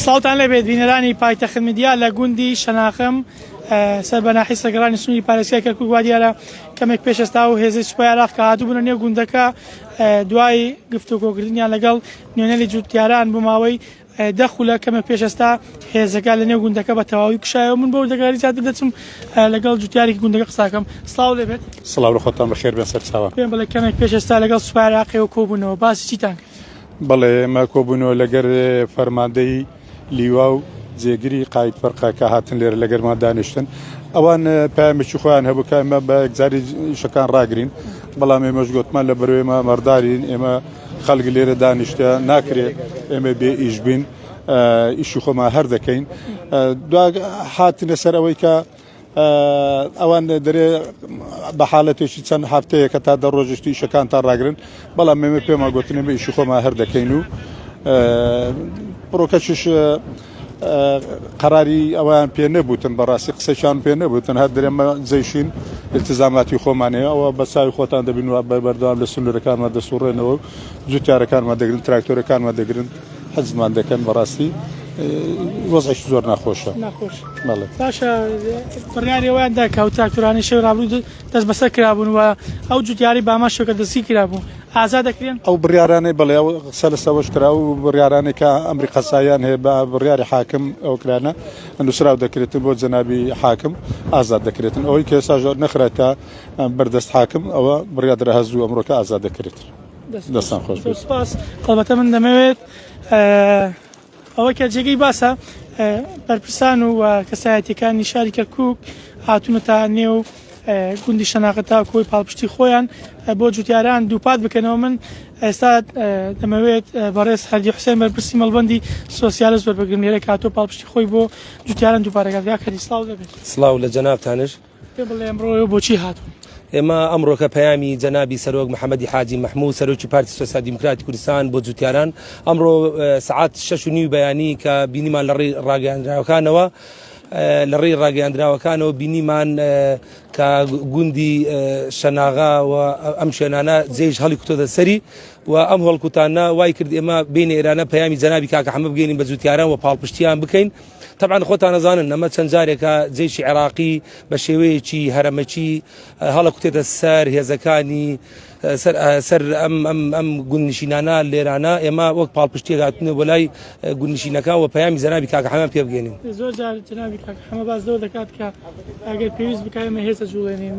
ساڵتان لەبێت بینەرانی پایتەخت میدیا لە گوندی شەناخەم سەر بەناحی سەرگەڕانی سنووری پارێزگای کەرکووک وا دیارە کەمێک پێشەستا و هێزی سوپای عێراق کە هاتووبوونە نێو گوندەکە دوای گفتوگۆکردنیان لەگەڵ نوێنەری جوتیاران بۆ ماوەی دەخولە کەمە پێشەستا هێزەکە لە نێو گوندەکە بە تەواوی کوشایەوە من بۆ دەگاری زیاتر دەچم لەگەڵ جوتیارێکی گوندەکە قساکەم. سڵاو لەبێت. سڵاو لە خۆتان بەخێر بێن سەر چاوە. پێم بڵێ کەمێک پێشەستا لەگەڵ سوپای عێراقیەوە کۆبوونەوە باسی چیتان کرد؟ بەڵێ ئێمە کۆبوونەوە لەگەر فەرماندەی لیوا و جێگیری قاید فەرقەکە هاتن لێرە لەگەرمان دانیشتن ئەوان پامێکی خۆیان هەبوو کە ئێمە بە یەکجاری شەکان ڕاگرین بەڵام ئێمەش گوتمان لە بەرەوەی ئێمە مەردارین ئێمە خەڵک لێرە دانیشتە ناکرێت ئێمە بێ ئیش بین ئیشی خۆمان هەر دەکەین دوا هاتنە سەر ئەوەی کە ئەوان دەرێ بە حاڵەتێکی چەند هەفتەیە کە تا 10 ڕۆژشتی شەکان تا ڕاگرن بەڵام ئێمە پێما گوتنێ بە ئیشی خۆمان هەر دەکەین و بڕۆکەچش قەراری ئەویان پێ نەبووتن بەڕاستی قسەشان پێ نەبووتن هەر دەرێمە جێشین التزاماتی خۆمانەیە ئەوە بە چاوی خۆتان دەبین و بەردەوام لە سنوورەکانمان دەسوڕێنەوە جوتیارەکانمان دەگرن تراکتۆرەکانمان دەگرن حەزمان دەکەن بەڕاستی وەزعێکی زۆر ناخۆشە. باشە بڕیاری ئەویاندا کە ئەو تراکتۆرانی شەوی ڕابردوو دەست بەسەر کرابوون و ئەو جوتیاری باماشەکە دەستی کرابوو ئازاد دەکرێن ئەو بڕیارانەی بەڵێ ئەو قسە لەسەوەش کرا و بڕیارانێک کە ئەمری قەساییان هەیە بە بڕیاری حاکم ئەو کرانە نووسراو دەکرێتن بۆ جەنابی حاکم ئازاد دەکرێتن ئەوەی کە ئێستا زۆر نەخرێتە بەردەست حاکم ئەوە بڕیادرە هەزوو ئەمڕۆکە ئازاد دەکرێت. دەستان خۆش بێت. سپاس. هەڵبەتە من دەمەوێت ئەوە کە جێگەی باسە بەرپرسان و کەسایەتیەکانی شاری کەرکووک هاتوونەتە نێو گوندی شەناغەتا کۆی پاڵپشتی خۆیان بۆ جوتیاران دووپات بکەنەوە. من ئێستا دەمەوێت بەڕێز هەردی حوسێن بەرپرسی مەڵبەندی سۆسیالیست وەربگرم لێرە کاتۆ پاڵپشتی خۆی بۆ جوتیاران دووپارەکە کەری سڵاو دەبێت. سڵاو لە جەنابتانش. پێ بڵێ ئەمڕۆ بۆچی هاتوون؟ ئێمە ئەمڕۆکە پەیامی جەنابی سەرۆک محەممەدی حاجی مەحموود سەرۆکی پارتی سۆسیال دیموکراتی کوردستان بۆ جوتیاران ئەمڕۆ سعات 6:30 بەیانی کە بینیمان لە ڕێی ڕاگەیاندراوەکانەوە لە ڕێی ڕاگەیاندراوەکانەوە بینیمان کە گوندی شەناغا و ئەم شوێنانە جێژ هەڵی کوتۆدە سەری و ئەم هەڵکوتانە وای کرد ئێمە بین ئێرانە پەیامی جەنابی کاکە حەمە بگەینین بە جوتیاران و پاڵپشتیان بکەین. طبعا خۆتان نەزانن ئەمە چەند جارێکە جێشی عێراقی بە شێوەیەکی هەرەمەکی هەڵەکوتێتە سەر هێزەکانی سەر ئەم گوندنشینانە لێرانە ئێمە وەک پاڵپشتیە هاتوونە بۆ لای گوندنشینەکە و پەیامی جەنابی کاکە حەمە پێ بگەینین. زۆر جار جەنابی کاکە حەمە باس لەوە دەکات کە ئەگەر پێویست بکە ئێمە هێزە جوڵێنین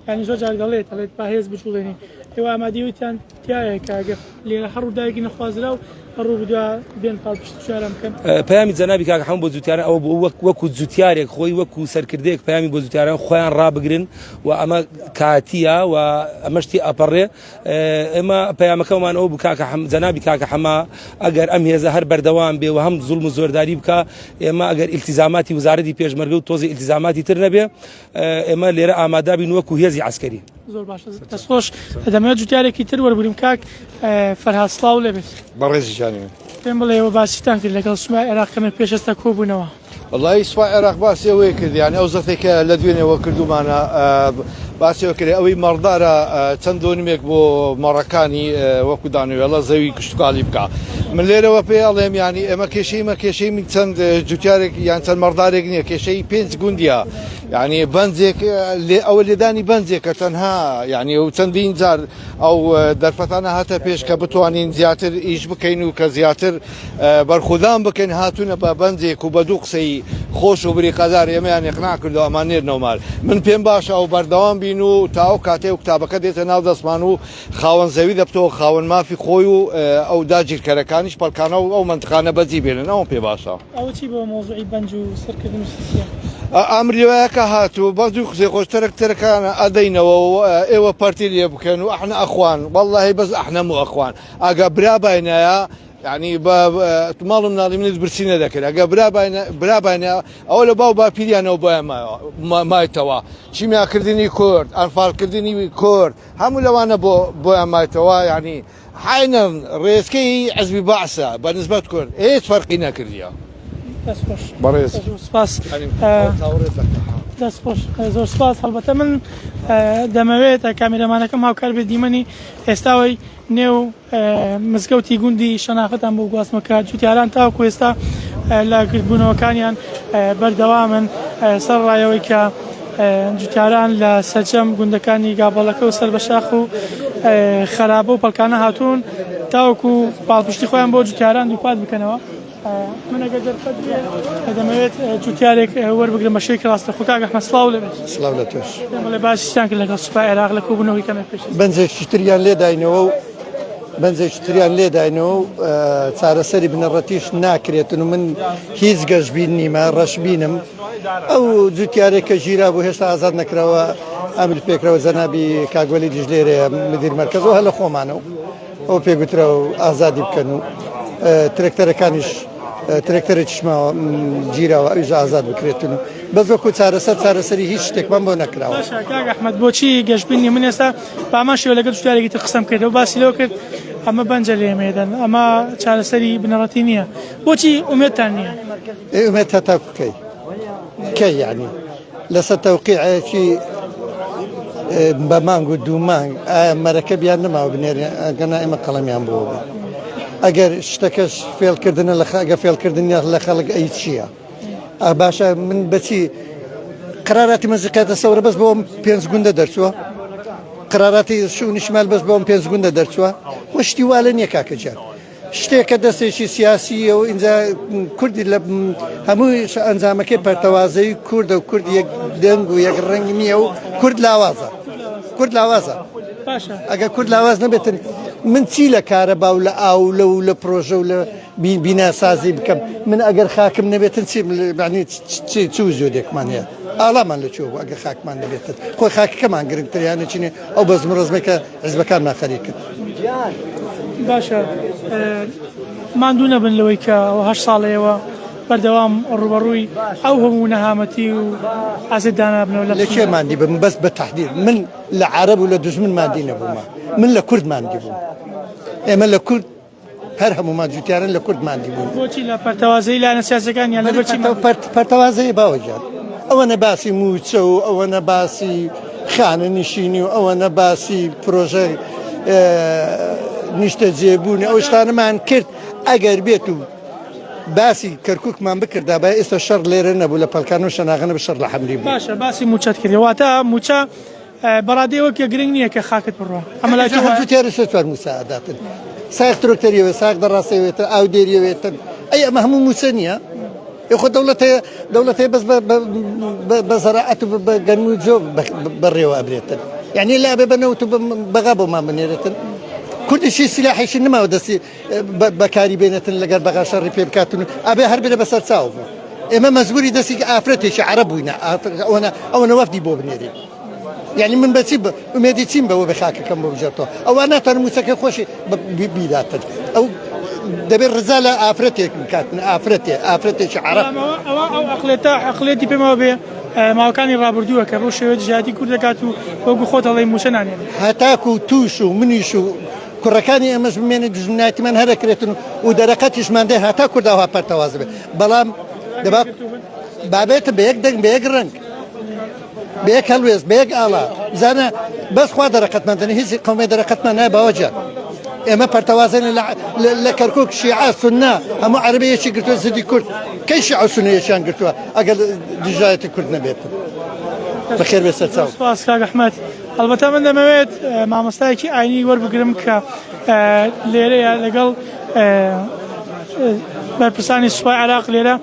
یعنی زۆر جار دەڵێت با هێز بجوڵێنین ئێوە ئامادەیەوەتیان تایە کە ئەگەر لێرە هەڕوودایەکی نەخوازرا و هەڕوو بدووە بێن پاڵپشت شوارە بکەن. پەیامی جەنابی کاکە حەمە بۆ جوتیاران ئەوە وەکو جوتیارێک خۆی وەکو سەرکردەیەک پەیامی بۆ جوتیاران خۆیان ڕابگرن و ئەمە کاتیە و ئەمەشتی ئەپەڕێ. ئێمە پەیامەکەمان ئەو بوو کاکە جەنابی کاکە حەمە ئەگەر ئەم هێزە هەر بەردەوام بێ و هەم زوڵم و زۆرداری بکە ئێمە ئەگەر ئیلتیزاماتی وزارەتی پێشمەرگە و تۆزی ئیلتیزاماتی تر نەبێ ئێمە لێرە ئامادەبین وەکو هێزی عەسکەری. زۆر باشە دەستخۆش دەمەوێت جوتیارێکی تر وەربگریم کاک فەرهاد سڵاو لەبێت. بەڕێزی جانی پێم بڵێ ئێوە باسیتان کرد لەگەڵ سوپای عێراق کەمە پێشەستا کۆبوونەوە. وەڵی سوپای عێراق باسی ئەوەیە کرد یانی ئەو زەختێکە لە دوێنێەوە کردومانە باسیەوە کرێ ئەوەی مەڕدارە چەند دۆنیمێک بۆ مەڕەکانی وەکو دانوێڵە زەوی کشتتوکاڵی بکە. من لێرەوە پێ ئەڵێم ینی ئێمە کێشەی من چەند جوتیارێک یان چەند مەڕدارێک نییە کێشەی 5 گوندیە ینی بەنجێک ئەوە لێدانی بەنجێکە تەنها ینی و چەندین جار ئەو دەرفەتانە هاتە پێش کە بتوانین زیاتر ئیش بکەین و کە زیاتر بەرخودان بکەین هاتوونە بە بەنجێک و بە دوو قسەی خۆش و بری قەدار ئێمەیان یەقنا کردو ئەمانێنەوەمال من پێم باشە ئەو بەردەوام بین و تاو کاتێ و کتابەکە دێتە ناو دەستمان و خاوەن زەوی دەبتەوە خاوەن مافی خۆی و ئەو داگیرکەرەکانیش پەلکانە و ئەو منتقانە بەجی بێنن ئەوم پێ باشە. ئەوە چی بۆ مۆزوعی بەنج و سەرکردن ئەمریوایەکە هاتوو بە دوو قسەی خۆشتەرەکتەرەکانە ئەدەینەوە و ئێوە پەرتی لێ بکەن و ئەحنا ئەخوان وەڵڵاهی بەس ئەحنەم و ئەخوان ئەگە براباینایە یعنی ماڵم ناڵی منت برسی نەدەکرد ئەگە براباینە ئەوە لە باو باپیریانەوە بۆیان مایتەوە چیمیاکردنی کورد ئەنفالکردنی کورد هەموو لەوانە بۆیان مایتەوە ینی حینە ڕێزکەی حزبی بەعسە بە نسبەت کورد هیچ فەرقی نەکردیە. بەڕێز سپاس دەستخۆش زۆر سپاس. هەڵبەتە من دەمەوێت کامێرەمانەکەم هاوکار بێت دیمەنی ئێستاوەی نێو مزگەوتی گوندی شەناغەتان بۆ گواستمەکە جوتیاران تاوەکو ئێستا لە گرتبوونەوەکانیان بەردەوامن سەر ڕایەوەی کە جوتیاران لە سەرجەم گوندەکانی گابەڵەکە و سەر بە شاخ و خەرابە و پەلکانە هاتوون تاوەکو پاڵپشتی خۆیان بۆ جوتیاران دووپات بکەنەوە. من ئەگەر دەرفەت دەمەوێت جوتیارێک وەربگرم بە شێوەیەکی ڕاستەخۆ. کاک ئەحمەد سڵاو لەبێت. سڵاو لە تۆش. بەڵێ باشیان کرد لەگەڵ سوپای عێراق لە کۆبوونەوەی کەمێک پێش. بەنجێکی تریان لێداینەوە و بەنجێکی تریان لێداینەوە و چارەسەری بنەڕەتیش ناکرێتن و من هیچ گەشتبین نیمە ڕەشبینم. ئەو جوتیارێک کە ژیرا بوو هێشتا ئازاد نەکراوە ئەمر پێکرەوە جەنابی کاگوەلی دیژلێرەیە مدیر مەرکەزەوە هە لە خۆمانەوە ئەو پێگوترە و ئازادی بکەن و ترێکتەرەکانیش ترێکتەرێکیشماوە گیراوە ئەویش ئازاد بکرێتن و بەزۆکو چارەسەری هیچ شتێکمان بۆ نەکراوە. کاک ئەحمەد بۆچی گەشتبینی من ئێستا بامان شێوە لەگەڵ جوتیارێکی تر قسەم کردەوە باسی لەوە کرد ئەمە بەنجە لێمێدەن ئەمە چارەسەری بنەڕەتی نییە. بۆچی ئومێدتان نییە؟ ئومێد هەتاکو کەی یعنی لەسەر تەوقیعەکی بە مانگ و دوو مانگ ئایا مەرەکە بیان نەماوە بنێرێ ئەگەنا ئێمە قەڵەمیان بۆ بێ. ئەگەر شتەکەش فێڵکردنە لە فێڵکردنی لە خەڵک ئەی چییە؟ باشە من بەچی قراراتی مەزیقاتە سەورە بەس بۆم 5 گوندە دەرچووە قراراتی شوونی شمال بەس بۆم 5 گوندە دەرچووە وەشتی وا لە نییە کاکەجان شتێکە دەستێکی سیاسیە و اینجا کوردی لە هەموو ئەنجامەکەی پەرتەوازەی کوردە و کورد یەک دەنگ و یەک ڕەنگ نییە و کورد لاوازە ئەگە کورد لاواز نەبێتن من چی لە کارە باو لە ئاو لە و لە پرۆژە و لە بیناسازی بکەم من ئەگەر خاکم نەبێتن چی زۆدێکمان هەیە ئاڵامان لە چۆ ئەگە خاکمان نەبێتن خۆی خاکەکەمان گرنگتریانە چینێ ئەو بەزم ڕزمێکە حیزبەکان ناخەری کرد. باشە ماندوو نەبن لەوەی کە 8 ساڵەیەوە بەردەوام ڕوبەڕووی ئەو هەموو نەهامەتی و ئازێددانا بنەوە لە کێ مادی بم بەس بە تەحدید من لە عەرەب و لە دوژمن مادی نەبوومە من لە کورد مادی بووم ئێمە لە کورد هەر هەمومان جوتیارن لە کورد مادی بوون. بۆچی لە پەرتەوازەی لایەنە سیاسەکانیان لەبەرچی پەرتەوازەی باوەجان ئەوەنە باسی موچە و ئەوەنە باسی خانە نشینی و ئەوەنە باسی پرۆژە نیشتە جێبوونی ئەو شتانەمان کرد ئەگەر بێت و باسی کەرکووکمان بکردا بە ئێستا شەڕ لێرە نەبوو لە پەلکان و شەناغەنە بە شەڕ لە حەمری بوو. باشە باسی موچەت کردیواتە موچە بەڕادەیەوەکە گرنگ نییە کە خاکت بڕوە ئەمە لای جوتیارە سوار موساعداتن ساق ترۆکتەریەوە ساق دەڕاستەوێتە ئاو دێریەوێتن ئەی ئەمە هەموو موچە نییە خۆ دەوڵەتەیە بەس بە زەراعەت و بە گەرم و جۆ بەڕێوە ئەبرێتن یعنی لا بێ بەنەوت و بەغا بۆمان بنێرێتن کوردیشی سلاحیشی نماوە دەستی بەکاری بێنێتن لەگەر بەغا شەڕی پێ بکاتن ئەبێ هەر بێنە بەسەر چاو بوو ئێمە مەزبوری دەستی ئافرەتێکی عەرەب بووینە ئەوە وەفدی بۆ بنێرێ یعنی من بەچی ئومێدی چیم بەوە بە خاکەکەم بۆ بژێتەوە ئەوە ناتوانم موچەکە خۆشی بیداتن ئەو دەبێت ڕزا لە ئافرەتێک بکاتن ئافرەتێکی عەرەب ئەو عەقڵێتی پێمەوە بێ ماوەکانی ڕابردووە کە بۆ شێوە جیهادی کورد دەکات و وەکو خۆت هەڵەی موچە نانێن هەتاکو تووش و منیش و کوڕەکانی ئەمەش بمێنێ دژمنایەتیمان هەرەکرێتن و دەرەقەتیشمان دێ هەتا کورداوا پەرتەواز بێت بەڵام بابێتە بە یەک دەنگ بە یەک ڕەنگ بە یەک هەڵوێست بە یەک ئاڵا بزانە بەس خوا دەرەقەتمان دەنێ هیچ قەومێ دەرەقەتمان نایە باوەجە ئێمە پەرتەوازن لە کەرکووک شیعە سوننا هەموو عەرەبەیەکی گرتووە زیدی کورد کەی شیعە و سونەیەکیان گرتووە ئەگەر دژایەتی کورد نەبێتن بەخێر بێ سەرچاو. سپاس کاک ئەحمەد. ئەلبەتە من دەمەوێت مامۆستایەکی ئاینی وەربگرم کە لێرەیە لەگەڵ بەرپرسانی سوپای عێراق لێرە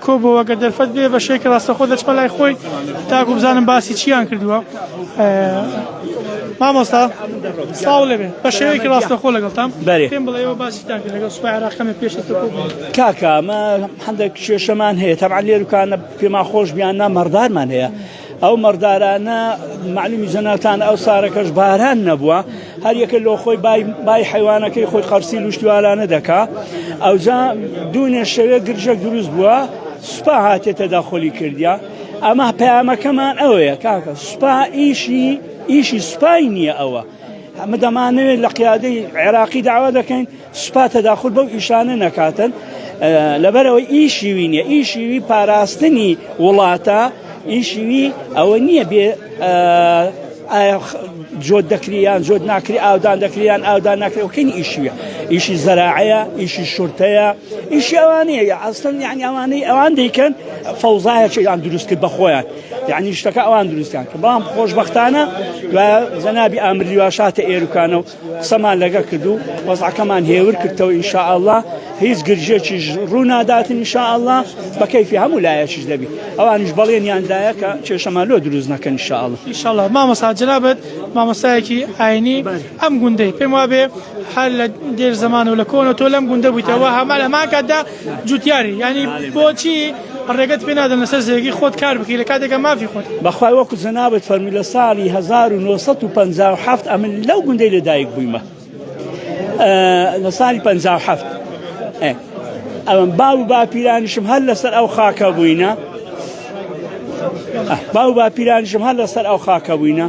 کۆبەوە گە دەرفەت بێ بە شێوەیەکی ڕاستەخۆ دەچمە لای خۆی تاکو بزانم باسی چیان کردووە. مامۆستا ساڵ لەبێ بە شێوەیەکی ڕاستەخۆ لەگەڵتان پێم بڵێەوە باسیتان کرد لەگەڵ سوپای عێراق کەمێ پێشتر کاکە ئەمە هەندێک کێشەمان هەیە تەبعا لێرکانە پێما خۆش بیاننا مەردارمان هەیە ئەو مەردارانە معلومی جەناتان ئەو سارەکەش باران نەبووە هەر یەکە لۆ خۆی بای حیوانەکەی خۆی قەرسی لوشتوالانە دەکا ئەوجا دوونێ شەوێ گرژەک دروست بووە سوپا هاتێتە داخۆلی کردیا ئەمە پەیامەکەمان ئەوەیە کاکە سوپا ئیشی سوپای نییە ئەوە ئەمە دەمانەوێت لە قیادەی عێراقی داوا دەکەین سوپا تەداخل بەو ئیشانە نەکاتن لەبەرەوەی ئیشیوی نییە ئیشیوی پاراستنی وڵاتە ئیشیوی ئەوە نییە بێ جۆت دەکریان جۆت ناکری ئاودان دەکریان ئاودان ناکری وکەینی ئیشیە ئیشی زەراعەیە ئیشی شورتەیە ئیشی ئەوانەیە ئەستن یعنی ئەوانەی ئەوان دەیکەن فەوزایەکیان دروست کرد بە خۆیان یعنی شتەکە ئەوان دروستیان کە بەڵام خۆشبەختانە دوایە جەنابی ئامریواشاتە ئێروکانە و قسەمان لەگە کرد و وەزعەکەمان هێور کردەوە ئینشاءالله هیچ گرژێکیش ڕووناداتن ئینشاءالله بە کەیفی هەموو لایەکیش دەبی ئەوانیش بەڵێنیاندایە کە کێشەمان لۆ دروست نەکەن ئینشاءالله ئینشاءالله مامۆستا جەنابەت مامۆستایەکی ئاینی ئەم گوندەی پێم وابێ هەر لە دێر زەمان و لە کۆنە تۆ لەم گوندە بوویتەوە هەمان کاتدا جوتیاری ینی بۆچی ڕێگەت پێ نادەن لەسەر زێگی خۆت کار بکەی لە کاتێکە مافی خۆت بەخوای وەکو جەنابەت فەرمی لە ساڵی 1957 ئەمن لەو گوندەی لەدایک بوویمە لە ساڵی 57 ئەمە باو باپیرانیشم هەر لەسەر ئەو خاکە بووینە باو باپیرانیشم هەر لەسەر ئەو خاکە بووینە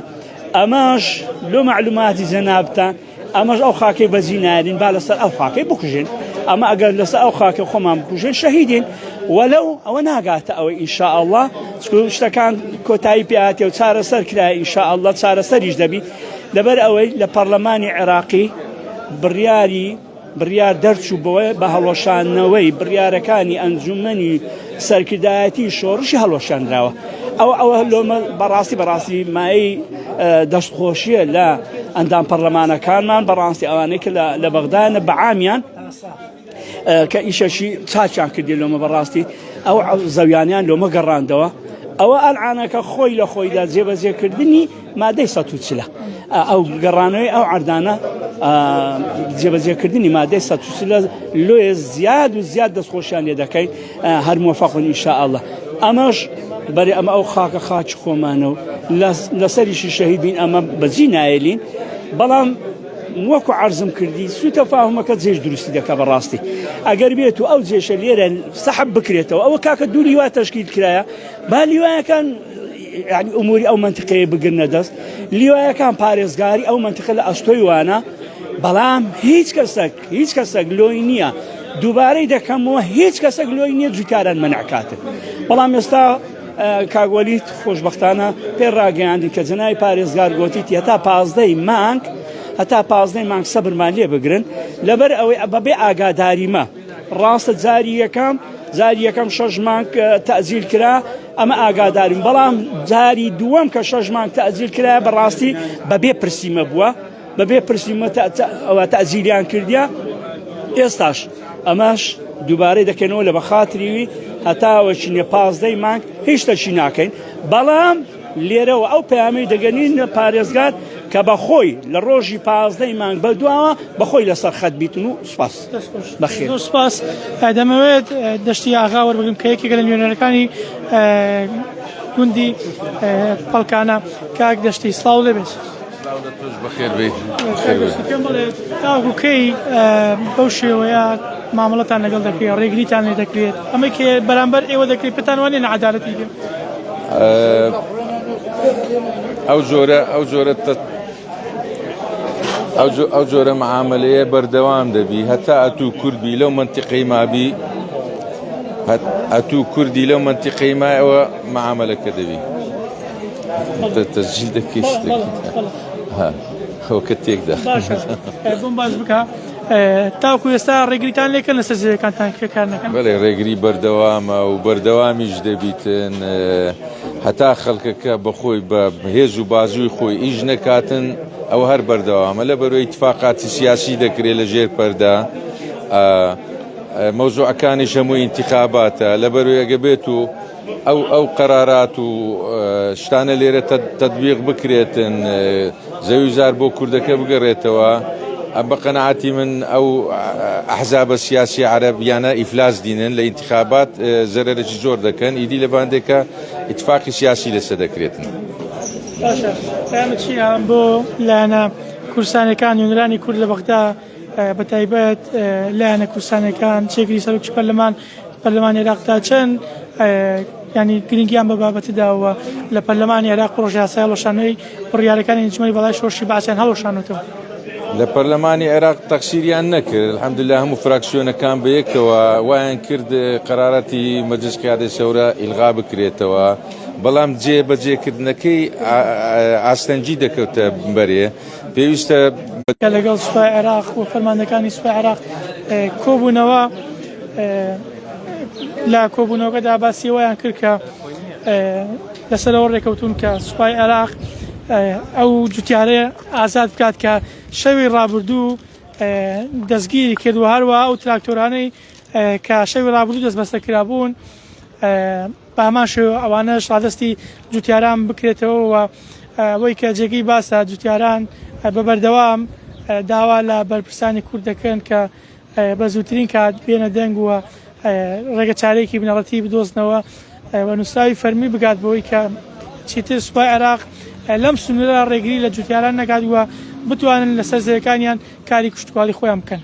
ئەمەش لۆ معلوماتی جەنابتان ئەمەش ئەو خاکەی بەجی نارین با لەسەر ئەو خاکەی بکوژێن ئەمە ئەگەر لەسەر ئەو خاکە خۆمان بکوژێن شەهیدین وەلەو ئەوە ناگاتە ئەوەی ئینشاءالله شتەکان کۆتایی پێهاتێ و چارەسەر کرایە ئینشاءالله چارەسەریش دەبی لەبەر ئەوەی لە پەرلەمانی عێراقی بڕیار دەرچوو بەوە بە هەڵۆشانەوەی بڕیارەکانی ئەنجومەنی سەرکردایەتی شۆڕشی هەڵۆشاندراوە ئەوە لۆمە بەڕاستی مای دەستخۆشیە لە ئەندام پەرلەمانەکانمان بەڕاستی ئەوانەی کە لە بەغدانە بەعامیان کە ئیشەشی چاچیان کردی لۆمە بەڕاستی ئەو زەویانیان لۆمە گەڕاندەوە ئەوە ئەلعانەکە خۆی لە خۆیدا جێبەجێکردنی مادەی 140 ئەو گەڕانەوەی ئەو عەردانە جێبەجێکردنی مادەی 140 لۆیە زیاد دەستخۆشیان لێ دەکەین هەر موفەقن ئینشاءالله ئەمەش بەری ئەمە ئەو خاکە خاچ خۆمانە و لەسەریشی شەهید بین ئەمە بەجی نایەلین بەڵام وەکو عەرزم کردی سوتە فاهمەکە جێش دروستی دەکە بەڕاستی ئەگەر بێت و ئەو جێشە لێرە سەحب بکرێتەوە ئەوە کاکە دوو لیوا تەشکیل کرایە با لیوایەکان یعنی ئوموری ئەو منتیقەیە بگرنە دەست لیوایەکان پارێزگاری ئەو منتیقە لە ئەستۆی وانە بەڵام هیچ کەسێک لۆی نییە دووبارەی دەکەمەوە هیچ کەسێک لۆی نییە جوتیاران مەنعکاتن بەڵام ئێستا کاگوەلیت خۆشبەختانە پێ ڕاگەیاندی کە جەنای پارێزگار گوتیت هەتا 15 مانگ سەبرمان لێ بگرن لەبەر ئەوەی بەبێ ئاگاداریمە ڕاستە جاری یەکەم 6 مانگ تەعجیل کرا ئەمە ئاگاداریم بەڵام جاری دووەم کە 6 مانگ تەعجیل کرا بەڕاستی بەبێ پرسیمە بووە بەبێ پرسیمە ئەوە تەعجیلیان کردیا ئێستاش ئەمەش دووبارەی دەکەنەوە لە بەخاتریوی هەتاوەچینە 15 مانگ هیچ شتێکی ناکەین بەڵام لێرەوە ئەو پەیامەی دەگەنین پارێزگار کە بەخۆی لە ڕۆژی 15 مانگ بەدواوە بەخۆی لەسەر خەت بیتن و سوپاس بەخێر زۆر سوپاس دەمەوێت دەشتی ئاغا وەربگرم کە یەکێکە لە نوێنەرەکانی گوندی پەڵکانە کاک دەشتی سڵاو لێبێت تاوەکو کەی بەو شێوەیە مامەڵەتان لەگەڵ دەکرێت ڕێگریتان لێ دەکرێت ئەمە کێ بەرامبەر ئێوە دەکرێت پێتان وانێ نەعەدالەتی بێت ئەو جۆرە معاملەیە بەردەوام دەبی هەتا ئەتوو کوردی لەو منتیقەی مابی ئەتوو کوردی لەو منتیقەی مایەوە معاملەکە دەبی تەسجیل دەکەی خەوکە تێکدا بۆم باش بکە تاوکو ئێستا ڕێگریتان لێکەن لەسەر زێرەکانتان کار نەکەن بەڵێ ڕێگری بەردەوامە و بەردەوامیش دەبیتن هەتا خەڵکەکە بەخۆی بە هێز و بازووی خۆی ئیش نەکاتن ئەو هەر بەردەوامە لە بەرەوەی اتفاقاتی سیاسی دەکرێت لە ژێر پەردا مەوزوعەکانیش هەمووی انتخاباتە لە بەرەوەی ئەگە بێت و ئەو قەرارات و شتانە لێرە تەطبیق بکرێتن زەوی زار بۆ کوردەکە بگەڕێتەوە بە قەنەعەتی من ئەو ئەحزابە سیاسی عەرەبیانە ئیفلاس دینن لە انتخابات زەرەرێکی زۆر دەکەن ئیدی لە باندێکە اتفاقی سیاسی لەسەر دەکرێتن باشە پەیامت چییە بۆ لایەنە کورسانەکان نوێنەرانی کورد لە بەغدا بە تایبەت لایەنە کورسانەکان چێگری سەرۆکی پەرلەمانی عێراقدا چەند ینی گرنگیان بە بابەتداوە لە پەرلەمانی عێراق پرۆژه یاسای هەڵۆشانەوەی بڕیارەکانی ئەنجومەنی بەڵای شۆڕشی باسییان هەڵۆشانێتەوە لە پەرلەمانی عێراق تەقسیریان نەکرد الحەمدولله هەموو فراکسیۆنەکان بەیەکەوە وایان کرد قەرارەتی مەجلس قیادەی سەورە ئیلغا بکرێتەوە بەڵام جێبەجێکردنەکەی ئاستەنجی دەکەوتە بەرێ پێویستە لەگەڵ سوپای عێراق و فەرماندەکانی سوپای عێراق کۆبوونەوە لە کۆبوونەوەکەدا باسی وایان کرد کە لەسەرەوە ڕێکەوتون کە سوپای عێراق ئەو جوتیارەیە ئازاد بکات کە شەوی ڕابردوو دەستگیری کردووە هەروە ئەو تراکتۆرانەی کە شەوی ڕابردوو دەستبەستە کرابوون بە هەمان شێوە ئەوانەش ڕادستی جوتیاران بکرێتەوە و بۆی کە جێگەی باسە جوتیاران بەبەردەوام داوا لە بەرپرسانی کورد دەکەن کە بە زووترین کات بێنە دەنگ وە ڕێگە چارەیەکی بنەڕەتی بدۆزنەوە بە نووسراوی فەرمی بگات بەوەی کە چیتر سوپای عێراق لەم سنوورە ڕێگری لە جوتیاران نەکات وە بتوانن لەسەر زەویەکانیان کاری کشتتووالی خۆیان بکەن.